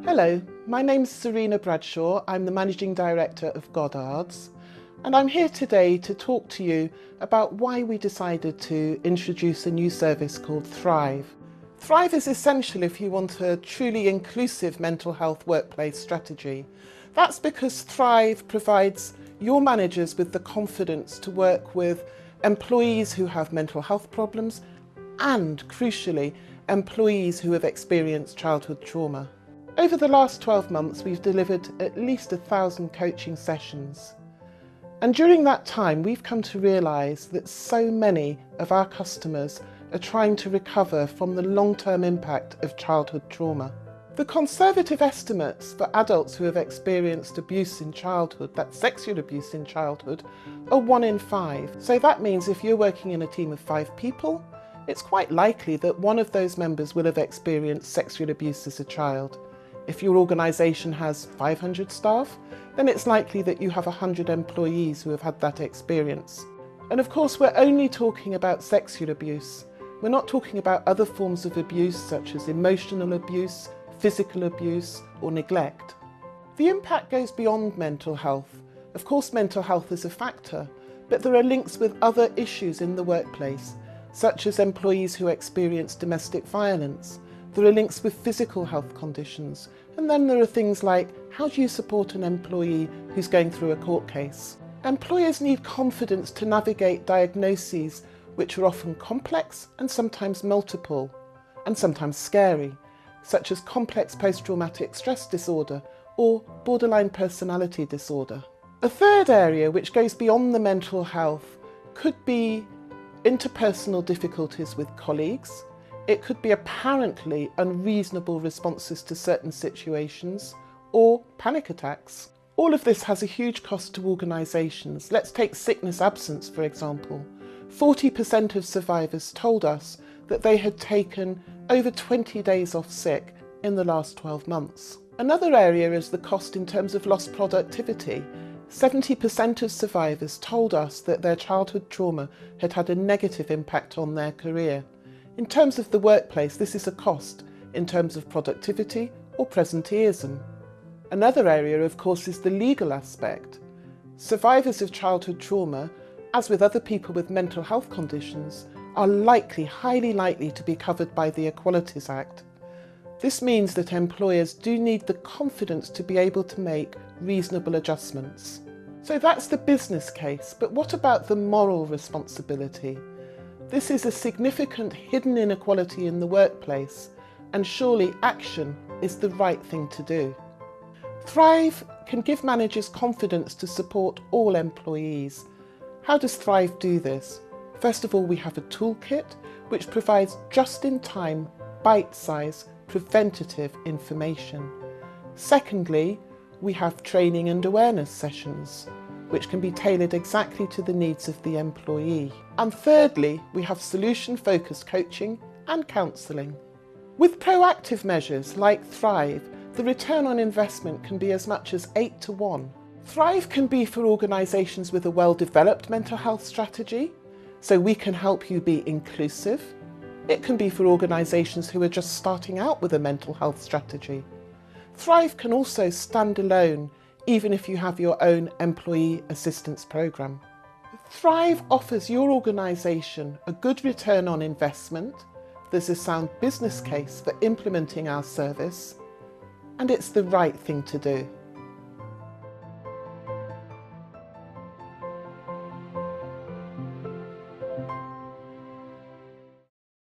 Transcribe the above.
Hello, my name's Serena Bradshaw. I'm the Managing Director of Goddard's, and I'm here today to talk to you about why we decided to introduce a new service called Thrive. Thrive is essential if you want a truly inclusive mental health workplace strategy. That's because Thrive provides your managers with the confidence to work with employees who have mental health problems and, crucially, employees who have experienced childhood trauma. Over the last 12 months, we've delivered at least 1,000 coaching sessions. And during that time, we've come to realise that so many of our customers are trying to recover from the long-term impact of childhood trauma. The conservative estimates for adults who have experienced abuse in childhood, that's sexual abuse in childhood, are 1 in 5. So that means if you're working in a team of 5 people, it's quite likely that one of those members will have experienced sexual abuse as a child. If your organisation has 500 staff, then it's likely that you have 100 employees who have had that experience. And of course, we're only talking about sexual abuse. We're not talking about other forms of abuse such as emotional abuse, physical abuse, or neglect. The impact goes beyond mental health. Of course, mental health is a factor, but there are links with other issues in the workplace, such as employees who experience domestic violence. There are links with physical health conditions, and then there are things like, how do you support an employee who's going through a court case? Employers need confidence to navigate diagnoses which are often complex and sometimes multiple, and sometimes scary, such as complex post-traumatic stress disorder or borderline personality disorder. A third area which goes beyond the mental health could be interpersonal difficulties with colleagues. It could be apparently unreasonable responses to certain situations or panic attacks. All of this has a huge cost to organisations. Let's take sickness absence, for example. 40% of survivors told us that they had taken over 20 days off sick in the last 12 months. Another area is the cost in terms of lost productivity. 70% of survivors told us that their childhood trauma had had a negative impact on their career. In terms of the workplace, this is a cost in terms of productivity or presenteeism. Another area, of course, is the legal aspect. Survivors of childhood trauma, as with other people with mental health conditions, are highly likely to be covered by the Equalities Act. This means that employers do need the confidence to be able to make reasonable adjustments. So that's the business case, but what about the moral responsibility? This is a significant hidden inequality in the workplace, and surely action is the right thing to do. Thrive can give managers confidence to support all employees. How does Thrive do this? First of all, we have a toolkit which provides just-in-time, bite-sized, preventative information. Secondly, we have training and awareness sessions, which can be tailored exactly to the needs of the employee. And thirdly, we have solution-focused coaching and counselling. With proactive measures like Thrive, the return on investment can be as much as 8 to 1. Thrive can be for organisations with a well-developed mental health strategy, so we can help you be inclusive. It can be for organisations who are just starting out with a mental health strategy. Thrive can also stand alone, even if you have your own employee assistance programme. Thrive offers your organisation a good return on investment, there's a sound business case for implementing our service, and it's the right thing to do.